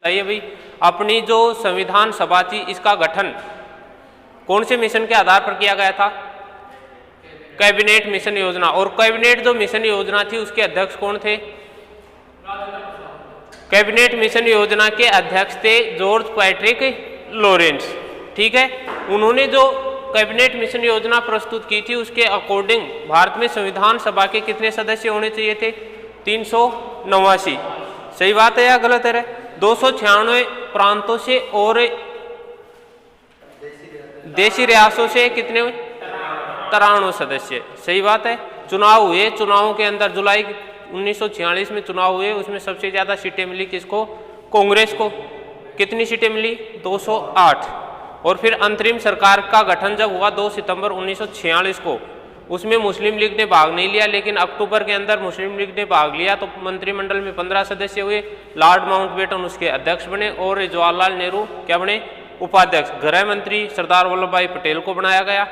बताइए भाई, अपनी जो संविधान सभा थी इसका गठन कौन से मिशन के आधार पर किया गया था? कैबिनेट मिशन योजना। और कैबिनेट जो मिशन योजना थी उसके अध्यक्ष कौन थे? कैबिनेट मिशन योजना के अध्यक्ष थे जॉर्ज पैट्रिक लॉरेंस। ठीक है, उन्होंने जो कैबिनेट मिशन योजना प्रस्तुत की थी उसके अकॉर्डिंग भारत में संविधान सभा के कितने सदस्य होने चाहिए थे? 389। सही बात है या गलत है? 296 प्रांतों से और देशी रियासतों से कितने? 93 सदस्य। सही बात है। चुनाव हुए, चुनावों के अंदर जुलाई 1946 में चुनाव हुए, उसमें सबसे ज्यादा सीटें मिली किसको? कांग्रेस को। कितनी सीटें मिली? 208। और फिर अंतरिम सरकार का गठन जब हुआ 2 सितंबर 1946 को, उसमें मुस्लिम लीग ने भाग नहीं लिया, लेकिन अक्टूबर के अंदर मुस्लिम लीग ने भाग लिया तो मंत्रिमंडल में 15 सदस्य हुए। लॉर्ड माउंटबेटन उसके अध्यक्ष बने और जवाहरलाल नेहरू क्या बने? उपाध्यक्ष। गृह मंत्री सरदार वल्लभ भाई पटेल को बनाया गया।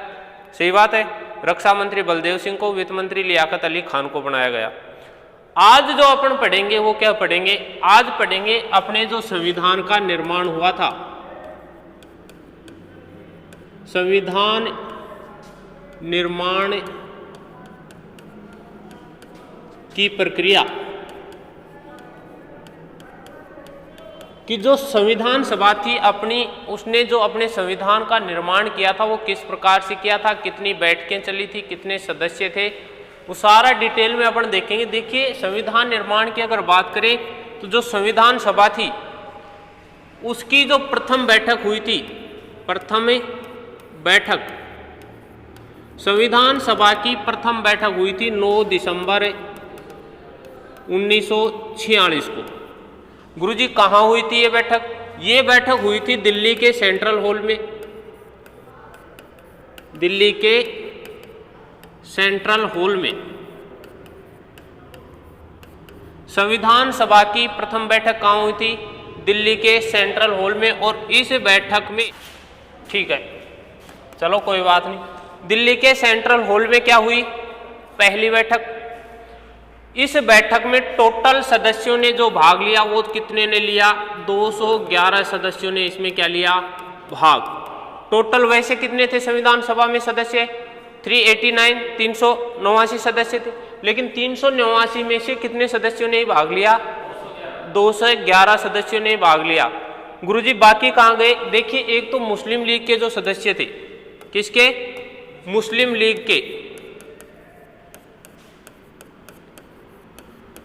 सही बात है। रक्षा मंत्री बलदेव सिंह को, वित्त मंत्री लियाकत अली खान को बनाया गया। आज जो अपन पढ़ेंगे वो क्या पढ़ेंगे? आज पढ़ेंगे अपने जो संविधान का निर्माण हुआ था, संविधान निर्माण की प्रक्रिया कि जो संविधान सभा थी अपनी, उसने जो अपने संविधान का निर्माण किया था वो किस प्रकार से किया था, कितनी बैठकें चली थी, कितने सदस्य थे, वो सारा डिटेल में अपन देखेंगे। देखिए, संविधान निर्माण की अगर बात करें तो जो संविधान सभा थी उसकी जो प्रथम बैठक हुई थी, प्रथम बैठक, संविधान सभा की प्रथम बैठक हुई थी 9 दिसंबर 1946 को। गुरुजी कहाँ हुई थी ये बैठक? ये बैठक हुई थी दिल्ली के सेंट्रल हॉल में। दिल्ली के सेंट्रल हॉल में संविधान सभा की प्रथम बैठक कहाँ हुई थी? दिल्ली के सेंट्रल हॉल में। और इस बैठक में, ठीक है चलो कोई बात नहीं, दिल्ली के सेंट्रल हॉल में क्या हुई? पहली बैठक। इस बैठक में टोटल सदस्यों ने जो भाग लिया वो कितने ने लिया? 211 सदस्यों ने इसमें क्या लिया? भाग। टोटल वैसे कितने थे संविधान सभा में सदस्य? 389, 389 सदस्य थे, लेकिन 389 में से कितने सदस्यों ने भाग लिया? 211 सदस्यों ने भाग लिया। गुरुजी बाकी कहाँ गए? देखिए, एक तो मुस्लिम लीग के जो सदस्य थे, किसके? मुस्लिम लीग के।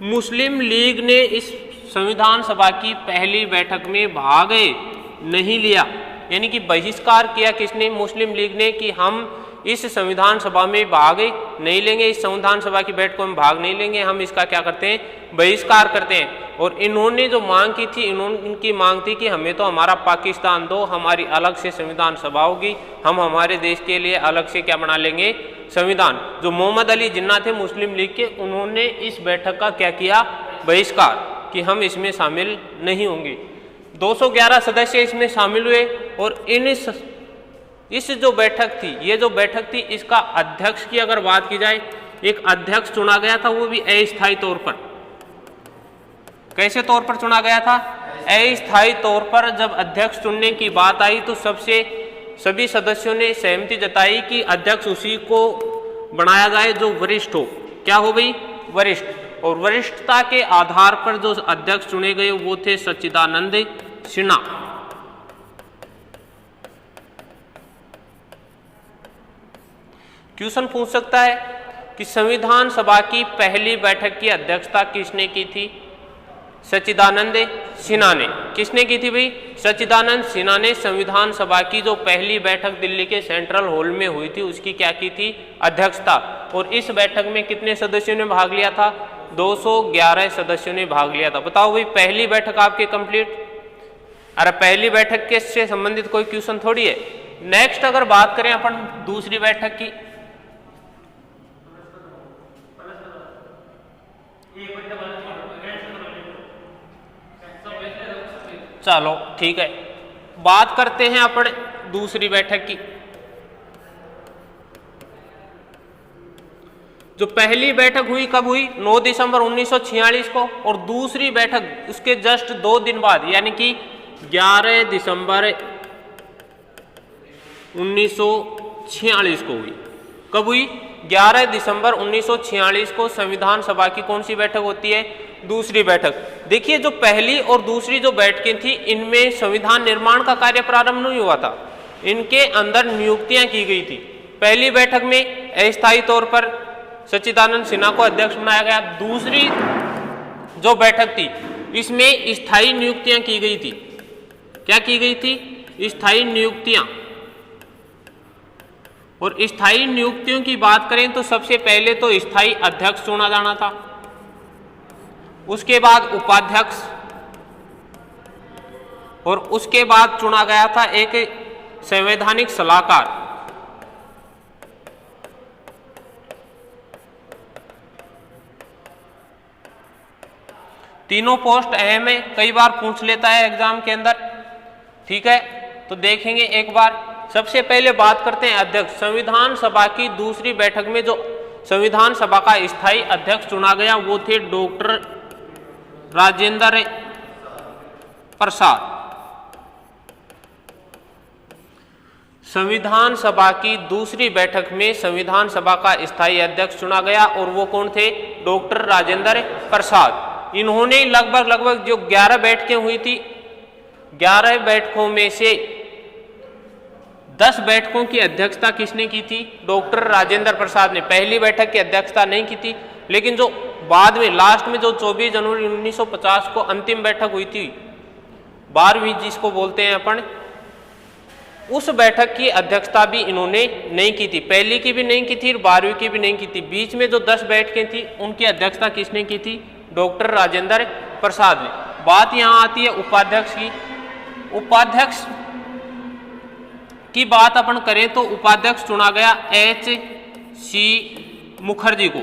मुस्लिम लीग ने इस संविधान सभा की पहली बैठक में भाग नहीं लिया, यानी कि बहिष्कार किया। किसने? मुस्लिम लीग ने, कि हम इस संविधान सभा में भाग नहीं लेंगे, इस संविधान सभा की बैठकों में भाग नहीं लेंगे, हम इसका क्या करते हैं? बहिष्कार करते हैं। और इन्होंने जो मांग की थी, इनकी मांग थी कि हमें तो हमारा पाकिस्तान दो, हमारी अलग से संविधान सभा होगी, हम हमारे देश के लिए अलग से क्या बना लेंगे? संविधान। जो मोहम्मद अली जिन्ना थे मुस्लिम लीग के, उन्होंने इस बैठक का क्या किया? बहिष्कार, कि हम इसमें शामिल नहीं होंगे। 211 सदस्य इसमें शामिल हुए। और इस जो बैठक थी, ये जो बैठक थी, इसका अध्यक्ष की अगर बात की जाए, एक अध्यक्ष चुना गया था, वो भी अस्थायी तौर पर। कैसे तौर पर चुना गया था? अस्थायी तौर पर। जब अध्यक्ष चुनने की बात आई तो सभी सदस्यों ने सहमति जताई कि अध्यक्ष उसी को बनाया जाए जो वरिष्ठ हो। क्या हो भाई? वरिष्ठ। और वरिष्ठता के आधार पर जो अध्यक्ष चुने गए वो थे सच्चिदानंद सिन्हा। क्वेश्चन पूछ सकता है कि संविधान सभा की पहली बैठक की अध्यक्षता किसने की थी? सच्चिदानंद सिन्हा ने। किसने की थी भाई? सच्चिदानंद सिन्हा ने संविधान सभा की जो पहली बैठक दिल्ली के सेंट्रल हॉल में हुई थी उसकी क्या की थी? अध्यक्षता। और इस बैठक में कितने सदस्यों ने भाग लिया था? 211 सदस्यों ने भाग लिया था। बताओ भाई, पहली बैठक आपकी कंप्लीट। अरे पहली बैठक के से संबंधित कोई क्वेश्चन थोड़ी है। नेक्स्ट अगर बात करें अपन दूसरी बैठक की, चलो ठीक है, बात करते हैं अपन दूसरी बैठक की। जो पहली बैठक हुई कब हुई? 9 दिसंबर 1946 को, और दूसरी बैठक उसके जस्ट 2 दिन बाद यानी कि 11 दिसंबर 1946 को हुई। कब हुई? 11 दिसंबर 1946 को संविधान सभा की कौन सी बैठक होती है? दूसरी बैठक। देखिए जो पहली और दूसरी जो बैठकें थी इनमें संविधान निर्माण का कार्य प्रारंभ नहीं हुआ था, इनके अंदर नियुक्तियां की गई थी। पहली बैठक में अस्थायी तौर पर सच्चिदानंद सिन्हा को अध्यक्ष बनाया गया। दूसरी जो बैठक थी इसमें स्थायी नियुक्तियां की गई थी। क्या की गई थी? स्थायी नियुक्तियां। और स्थायी नियुक्तियों की बात करें तो सबसे पहले तो स्थायी अध्यक्ष चुना जाना था, उसके बाद उपाध्यक्ष, और उसके बाद चुना गया था एक संवैधानिक सलाहकार। तीनों पोस्ट अहम है, कई बार पूछ लेता है एग्जाम के अंदर, ठीक है, तो देखेंगे एक बार। सबसे पहले बात करते हैं अध्यक्ष। संविधान सभा की दूसरी बैठक में जो संविधान सभा का स्थायी अध्यक्ष चुना गया वो थे डॉक्टर राजेंद्र प्रसाद। संविधान सभा की दूसरी बैठक में संविधान सभा का स्थायी अध्यक्ष चुना गया और वो कौन थे? डॉक्टर राजेंद्र प्रसाद। इन्होंने लगभग जो 11 बैठकें हुई थी, 11 बैठकों में से 10 बैठकों की अध्यक्षता किसने की थी? डॉक्टर राजेंद्र प्रसाद ने। पहली बैठक की अध्यक्षता नहीं की थी, लेकिन जो बाद में लास्ट में जो 24 जनवरी 1950 को अंतिम बैठक हुई थी, 12वीं जिसको बोलते हैं अपन, उस बैठक की अध्यक्षता भी इन्होंने नहीं की थी। पहली की भी नहीं की थी और 12वीं की भी नहीं की थी। बीच में जो 10 बैठकें थी उनकी अध्यक्षता किसने की थी? डॉक्टर राजेंद्र प्रसाद ने। बात यहाँ आती है उपाध्यक्ष की। उपाध्यक्ष की बात अपन करें तो उपाध्यक्ष चुना गया H.C. मुखर्जी को।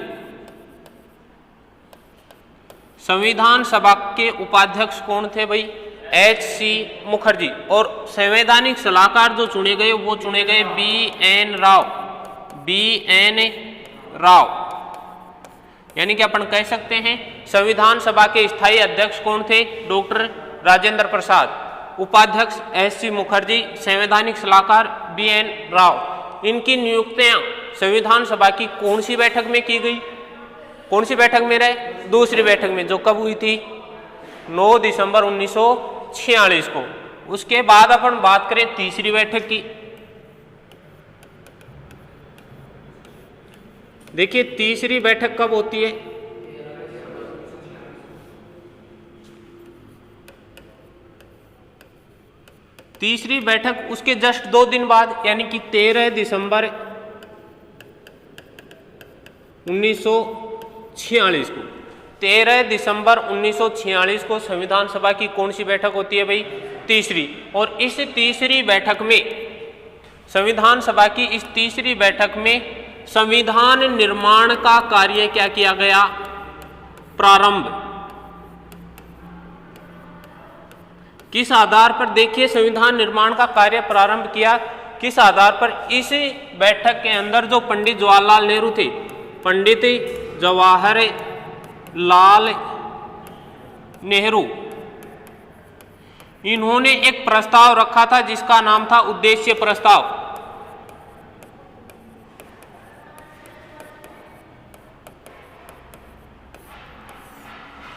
संविधान सभा के उपाध्यक्ष कौन थे भाई? H.C. मुखर्जी। और संवैधानिक सलाहकार जो चुने गए वो चुने गए B.N. राव। यानी कि अपन कह सकते हैं संविधान सभा के स्थायी अध्यक्ष कौन थे? डॉक्टर राजेंद्र प्रसाद। उपाध्यक्ष H.C. मुखर्जी, संवैधानिक सलाहकार B.N. राव। इनकी नियुक्तियां संविधान सभा की कौन सी बैठक में की गई? कौन सी बैठक में रहे? दूसरी बैठक में, जो कब हुई थी? 9 दिसंबर 1946 को। उसके बाद अपन बात करें तीसरी बैठक की। देखिए तीसरी बैठक कब होती है? तीसरी बैठक उसके जस्ट 2 दिन बाद यानी कि 13 दिसंबर 1946 को। 13 दिसंबर 1946 को संविधान सभा की कौन सी बैठक होती है भाई? तीसरी। और इस तीसरी बैठक में, संविधान सभा की इस तीसरी बैठक में संविधान निर्माण का कार्य क्या किया गया? प्रारंभ। किस आधार पर? देखिए संविधान निर्माण का कार्य प्रारंभ किया किस आधार पर? इस बैठक के अंदर जो पंडित जवाहरलाल नेहरू थे, पंडित जवाहरलाल नेहरू, इन्होंने एक प्रस्ताव रखा था जिसका नाम था उद्देश्य प्रस्ताव।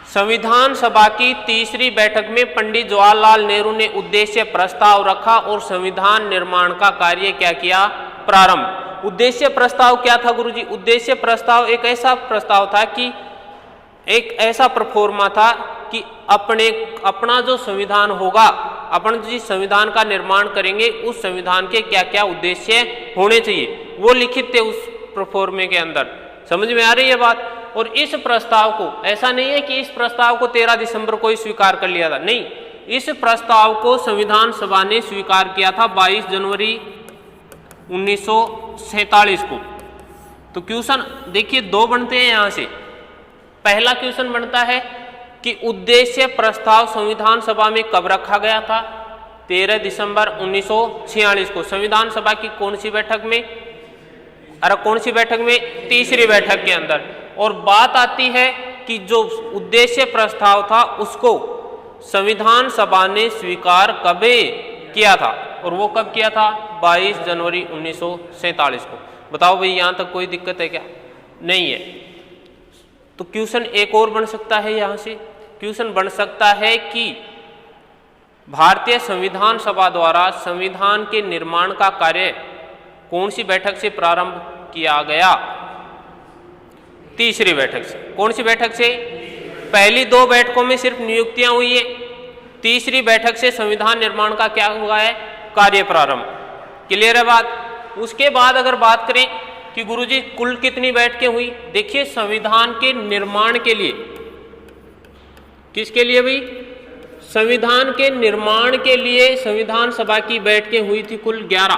संविधान सभा की तीसरी बैठक में पंडित जवाहरलाल नेहरू ने उद्देश्य प्रस्ताव रखा और संविधान निर्माण का कार्य क्या किया? प्रारंभ। उद्देश्य प्रस्ताव क्या था गुरुजी? उद्देश्य प्रस्ताव एक ऐसा प्रस्ताव था कि एक ऐसा प्रोफॉर्मा था कि अपना जो संविधान होगा, अपन जिस संविधान का निर्माण करेंगे उस संविधान के क्या क्या उद्देश्य होने चाहिए, वो लिखित थे उस प्रोफॉर्मे के अंदर। समझ में आ रही है बात? और इस प्रस्ताव को, ऐसा नहीं है कि इस प्रस्ताव को 13 दिसंबर को ही स्वीकार कर लिया था, नहीं, इस प्रस्ताव को संविधान सभा ने स्वीकार किया था 22 जनवरी 1947 को। तो क्वेश्चन देखिए 2 बनते हैं यहां से। पहला क्वेश्चन बनता है कि उद्देश्य प्रस्ताव संविधान सभा में कब रखा गया था? 13 दिसंबर 1946 को। संविधान सभा की कौन सी बैठक में? अरे कौन सी बैठक में? तीसरी बैठक के अंदर। और बात आती है कि जो उद्देश्य प्रस्ताव था उसको संविधान सभा ने स्वीकार कब किया था, और वो कब किया था? 22 जनवरी 1947 को। बताओ भाई, यहाँ तक कोई दिक्कत है क्या? नहीं है। तो क्वेश्चन एक और बन सकता है, यहाँ से क्वेश्चन बन सकता है कि भारतीय संविधान सभा द्वारा संविधान के निर्माण का कार्य कौन सी बैठक से प्रारंभ किया गया? तीसरी बैठक से। कौन सी बैठक से? पहली दो बैठकों में सिर्फ नियुक्तियां हुई है, तीसरी बैठक से संविधान निर्माण का क्या हुआ है? कार्य प्रारंभ। क्लियर है बात? उसके बाद अगर बात करें कि गुरुजी कुल कितनी बैठकें हुई, देखिए संविधान के निर्माण के लिए, किसके लिए भाई? संविधान के निर्माण के लिए संविधान सभा की बैठकें हुई थी कुल 11।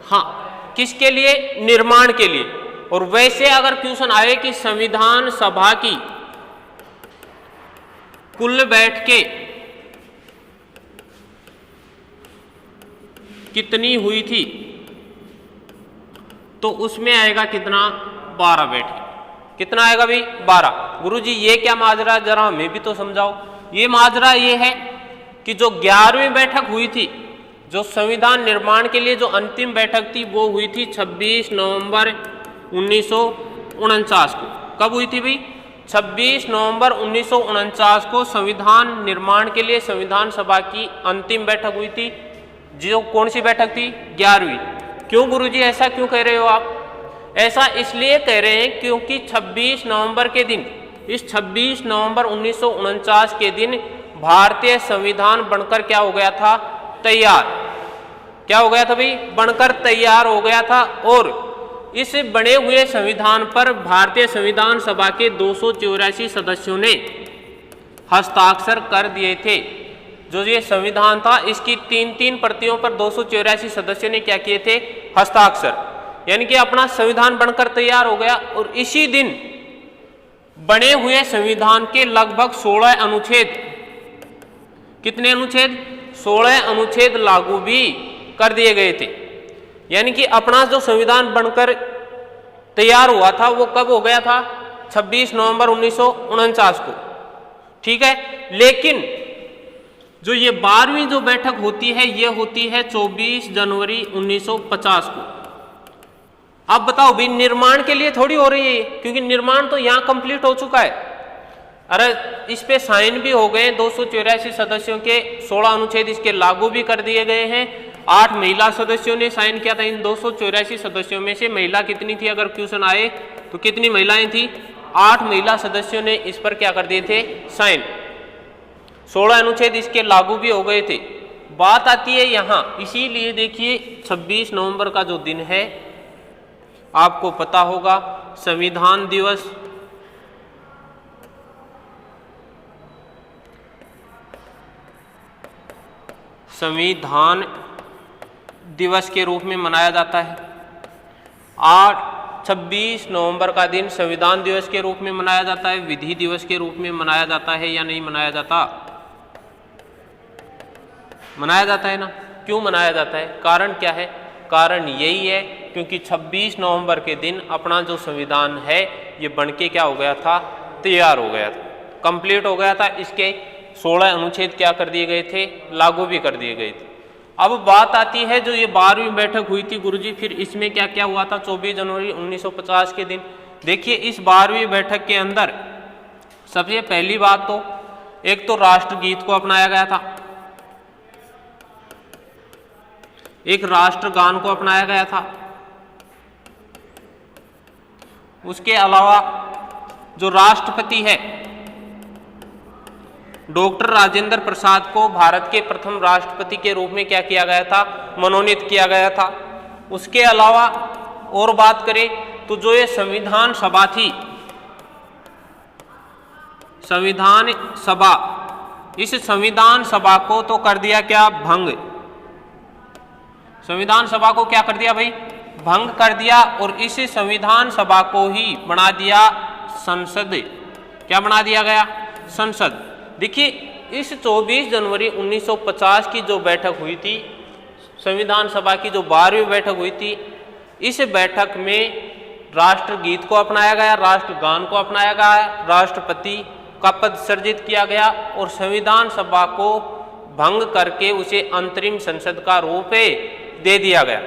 हाँ, किसके लिए? निर्माण के लिए। और वैसे अगर क्वेश्चन आए कि संविधान सभा की कुल बैठकें कितनी हुई थी, तो उसमें आएगा कितना? 12 बैठकें। कितना आएगा भाई? 12। गुरुजी ये क्या माजरा, जरा हमें भी तो समझाओ। ये माजरा ये है कि जो 11वीं बैठक हुई थी, जो संविधान निर्माण के लिए जो अंतिम बैठक थी, वो हुई थी 26 नवंबर 1949 को। कब हुई थी भाई? 26 नवंबर 1949 को संविधान निर्माण के लिए संविधान सभा की अंतिम बैठक हुई थी। जो कौन सी बैठक थी? 11वीं। क्यों गुरुजी ऐसा क्यों कह रहे हो आप? ऐसा इसलिए कह रहे हैं क्योंकि 26 नवंबर के दिन, इस 26 नवंबर 1949 के दिन भारतीय संविधान बनकर क्या हो गया था? तैयार। क्या हो गया था भाई? बनकर तैयार हो गया था। और इस बने हुए संविधान पर भारतीय संविधान सभा के 284 सदस्यों ने हस्ताक्षर कर दिए थे। जो ये संविधान था, इसकी 3-3 प्रतियों पर 284 सदस्यों ने क्या किए थे? हस्ताक्षर। यानी कि अपना संविधान बनकर तैयार हो गया। और इसी दिन बने हुए संविधान के लगभग 16 अनुच्छेद, कितने अनुच्छेद? 16 अनुच्छेद लागू भी कर दिए गए थे। यानी कि अपना जो संविधान बनकर तैयार हुआ था वो कब हो गया था? 26 नवंबर 1949 को। ठीक है। लेकिन जो ये 12वीं जो बैठक होती है, ये होती है 24 जनवरी 1950 को। अब बताओ भाई, निर्माण के लिए थोड़ी हो रही है, क्योंकि निर्माण तो यहाँ कंप्लीट हो चुका है। अरे इस पे साइन भी हो गए, 284 सदस्यों के 16 अनुच्छेद इसके लागू भी कर दिए गए हैं। 8 महिला सदस्यों ने साइन किया था। इन 284 सदस्यों में से महिला कितनी थी? अगर क्वेश्चन आए तो कितनी महिलाएं थी? 8 महिला सदस्यों ने इस पर क्या कर दिए थे? साइन। 16 अनुच्छेद इसके लागू भी हो गए थे। बात आती है यहाँ, इसीलिए देखिए 26 नवंबर का जो दिन है, आपको पता होगा संविधान दिवस। संविधान दिवस के रूप में मनाया जाता है। 26 नवंबर का दिन संविधान दिवस के रूप में मनाया जाता है। विधि दिवस के रूप में मनाया जाता है या नहीं मनाया जाता? मनाया जाता है ना। क्यों मनाया जाता है? कारण क्या है? कारण यही है क्योंकि 26 नवंबर के दिन अपना जो संविधान है ये बनके क्या हो गया था? तैयार हो गया था, कंप्लीट हो गया था। इसके 16 अनुच्छेद क्या कर दिए गए थे? लागू भी कर दिए गए थे। अब बात आती है जो ये 12वीं बैठक हुई थी गुरुजी, फिर इसमें क्या क्या हुआ था 24 जनवरी 1950 के दिन? देखिए इस 12वीं बैठक के अंदर सबसे पहली बात तो एक तो राष्ट्रगीत को अपनाया गया था, एक राष्ट्रगान को अपनाया गया था। उसके अलावा जो राष्ट्रपति है डॉक्टर राजेंद्र प्रसाद को भारत के प्रथम राष्ट्रपति के रूप में क्या किया गया था? मनोनीत किया गया था। उसके अलावा और बात करें तो जो ये संविधान सभा थी, संविधान सभा, इस संविधान सभा को तो कर दिया क्या? भंग। संविधान सभा को क्या कर दिया भाई? भंग कर दिया। और इस संविधान सभा को ही बना दिया संसद। क्या बना दिया गया? संसद। देखिए इस 24 जनवरी 1950 की जो बैठक हुई थी संविधान सभा की जो 12वीं बैठक हुई थी, इस बैठक में राष्ट्रगीत को अपनाया गया, राष्ट्रगान को अपनाया गया, राष्ट्रपति का पद सृजित किया गया और संविधान सभा को भंग करके उसे अंतरिम संसद का रूप दे दिया गया।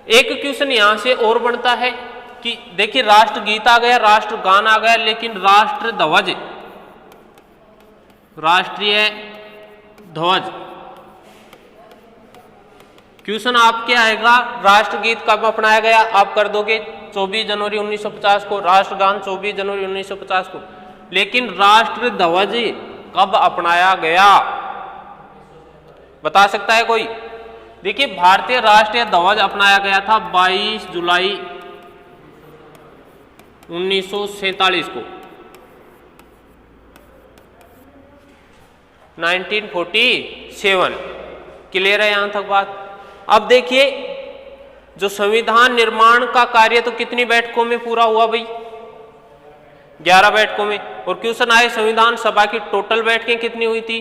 एक क्वेश्चन यहां से और बनता है कि देखिए राष्ट्रगीत आ गया, राष्ट्रगान आ गया, लेकिन राष्ट्र ध्वज, राष्ट्रीय ध्वज, क्वेश्चन आपके आएगा राष्ट्रगीत कब अपनाया गया? आप कर दोगे 24 जनवरी 1950 को, राष्ट्रगान 24 जनवरी 1950 को, लेकिन राष्ट्र ध्वज कब अपनाया गया? बता सकता है कोई? देखिए भारतीय राष्ट्रीय ध्वज अपनाया गया था 22 जुलाई 1947 को, 1947। क्लियर है यहां तक बात? अब देखिए जो संविधान निर्माण का कार्य तो कितनी बैठकों में पूरा हुआ भाई? 11 बैठकों में। और क्वेश्चन आए संविधान सभा की टोटल बैठकें कितनी हुई थी?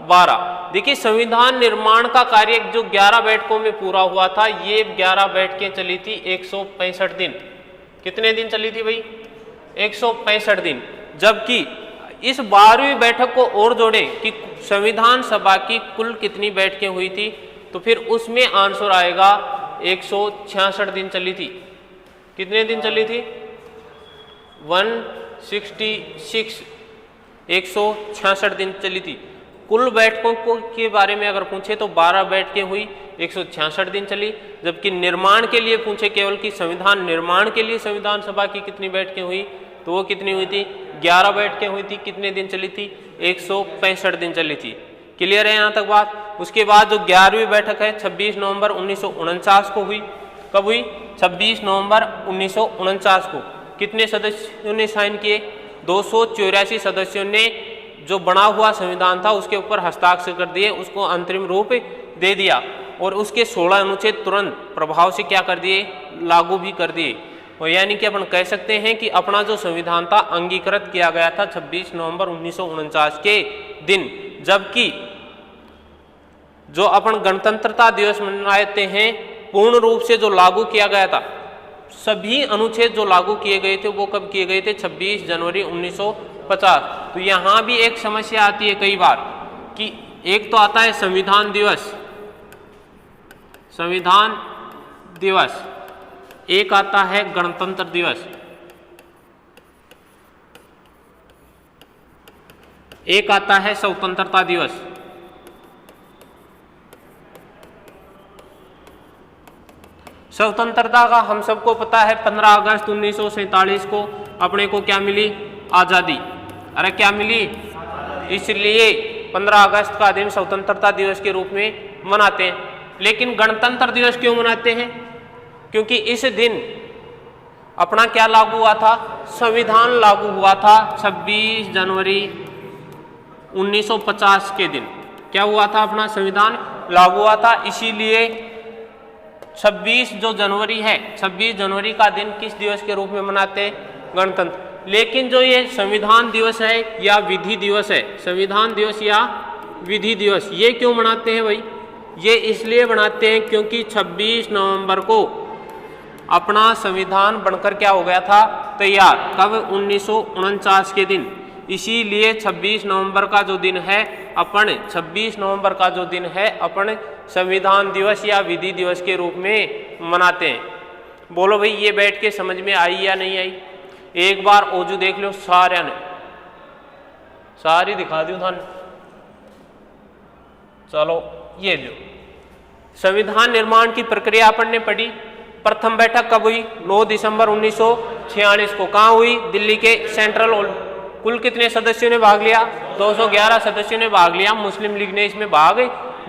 12। देखिए संविधान निर्माण का कार्य जो 11 बैठकों में पूरा हुआ था, ये 11 बैठकें चली थी 165 दिन। कितने दिन चली थी भाई? 165 दिन। जबकि इस 12वीं बैठक को और जोड़े कि संविधान सभा की कुल कितनी बैठकें हुई थी, तो फिर उसमें आंसर आएगा 166 दिन चली थी। कितने दिन चली थी? 166, 166 दिन चली थी। कुल बैठकों को के बारे में अगर पूछे तो 12 बैठकें हुई, 166 दिन चली। जबकि निर्माण के लिए पूछे केवल कि संविधान निर्माण के लिए संविधान सभा की कितनी बैठकें हुई, तो वो कितनी हुई थी? 11 बैठकें हुई थी। कितने दिन चली थी? 165 दिन चली थी। क्लियर है यहाँ तक बात? उसके बाद जो 11वीं बैठक है 26 नवंबर 1949 को हुई। कब हुई? 26 नवंबर 1949 को। कितने सदस्यों ने साइन किए? 284 सदस्यों ने जो बना हुआ संविधान था उसके ऊपर हस्ताक्षर कर दिए, उसको अंतरिम रूप दे दिया और उसके 16 अनुच्छेद तुरंत प्रभाव से क्या कर दिए? लागू भी कर दिए। और यानी कि अपन कह सकते हैं कि अपना जो संविधान था अंगीकृत किया गया था 26 नवंबर 1949 के दिन। जबकि जो अपन गणतंत्रता दिवस मनाते हैं पूर्ण रूप से जो लागू किया गया था, सभी अनुच्छेद जो लागू किए गए थे वो कब किए गए थे? 26 जनवरी 1950। तो यहाँ भी एक समस्या आती है कई बार कि एक तो आता है संविधान दिवस, संविधान दिवस, एक आता है गणतंत्र दिवस, एक आता है स्वतंत्रता दिवस। स्वतंत्रता का हम सबको पता है 15 अगस्त 1947 को अपने को क्या मिली? आज़ादी। अरे क्या मिली? इसलिए 15 अगस्त का दिन स्वतंत्रता दिवस के रूप में मनाते हैं। लेकिन गणतंत्र दिवस क्यों मनाते हैं? क्योंकि इस दिन अपना क्या लागू हुआ था? संविधान लागू हुआ था 26 जनवरी 1950 के दिन। क्या हुआ था? अपना संविधान लागू हुआ था। इसीलिए 26 जो जनवरी है, 26 जनवरी का दिन किस दिवस के रूप में मनाते हैं? गणतंत्र। लेकिन जो ये संविधान दिवस है या विधि दिवस है, संविधान दिवस या विधि दिवस, ये क्यों मनाते हैं भाई? ये इसलिए मनाते हैं क्योंकि 26 नवंबर को अपना संविधान बनकर क्या हो गया था? तैयार। कब? 1949 के दिन। इसीलिए 26 नवंबर का जो दिन है अपन 26 नवंबर का जो दिन है अपन संविधान दिवस या विधि दिवस के रूप में मनाते हैं। बोलो भाई ये बैठ के समझ में आई या नहीं आई? एक बार ओजू देख लो सारे ने, सारी दिखा दी थाने। चलो ये लो संविधान निर्माण की प्रक्रिया अपन ने पढ़ी। प्रथम बैठक कब हुई? 9 दिसंबर 1946 को। कहाँ हुई? दिल्ली के सेंट्रल हॉल। कुल कितने सदस्यों ने भाग लिया? 211 सदस्यों ने भाग लिया। मुस्लिम लीग ने इसमें भाग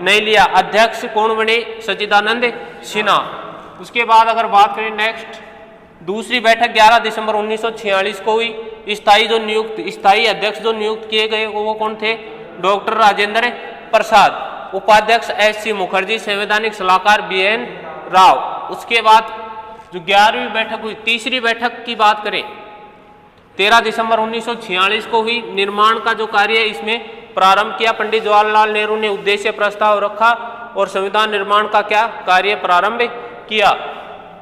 नहीं लिया। अध्यक्ष कौन बने? सच्चिदानंद सिन्हा। उसके बाद अगर बात करें नेक्स्ट, दूसरी बैठक 11 दिसंबर 1946 को हुई। स्थायी अध्यक्ष जो नियुक्त किए गए वो कौन थे? डॉक्टर राजेंद्र प्रसाद। उपाध्यक्ष एस.सी. मुखर्जी। संवैधानिक सलाहकार बी.एन. राव। उसके बाद जो 11वीं बैठक हुई, तीसरी बैठक की बात करें 13 दिसंबर 1946 को हुई। निर्माण का जो कार्य है इसमें प्रारंभ किया। पंडित जवाहरलाल नेहरू ने उद्देश्य प्रस्ताव रखा और संविधान निर्माण का क्या कार्य प्रारंभ किया।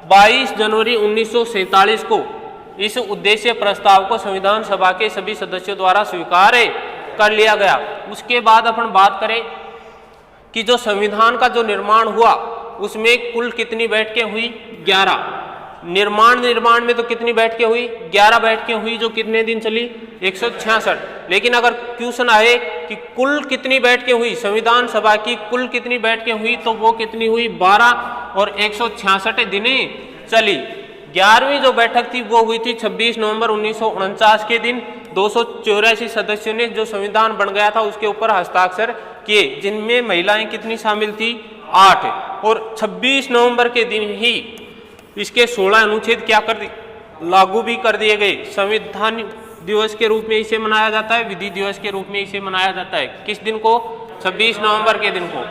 22 जनवरी 1947 को इस उद्देश्य प्रस्ताव को संविधान सभा के सभी सदस्यों द्वारा स्वीकार कर लिया गया। उसके बाद अपन बात करें कि जो संविधान का जो निर्माण हुआ उसमें कुल कितनी बैठकें हुई, 11। निर्माण में तो कितनी बैठकें हुई, 11 बैठकें हुई, जो कितने दिन चली, 166। लेकिन अगर क्वेश्चन आए कि कुल कितनी बैठकें हुई संविधान सभा की, कुल कितनी बैठकें हुई, तो वो कितनी हुई, 12 और 166 दिने चली। 11वीं जो बैठक थी वो हुई थी 26 नवंबर 1949 के दिन। 284 सदस्यों ने जो संविधान बन गया था उसके ऊपर हस्ताक्षर किए, जिनमें महिलाएं कितनी शामिल थी, 8। और 26 नवंबर के दिन ही इसके 16 अनुच्छेद क्या कर लागू भी कर दिए गए। संविधान दिवस के रूप में इसे मनाया जाता है, विधि दिवस के रूप में इसे मनाया जाता है। किस दिन को, 26 नवंबर के दिन को।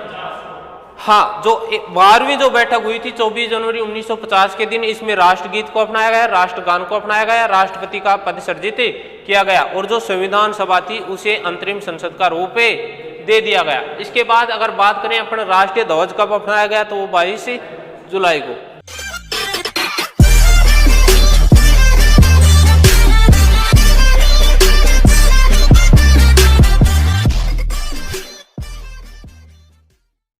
हाँ, जो 12वीं जो बैठक हुई थी 24 जनवरी 1950 के दिन, इसमें राष्ट्रगीत को अपनाया गया, राष्ट्रगान को अपनाया गया, राष्ट्रपति का पद सृजित किया गया और जो संविधान सभा थी उसे अंतरिम संसद का रूप दे दिया गया। इसके बाद अगर बात करें अपन राष्ट्रीय ध्वज कब अपनाया गया, तो वो 22 जुलाई को।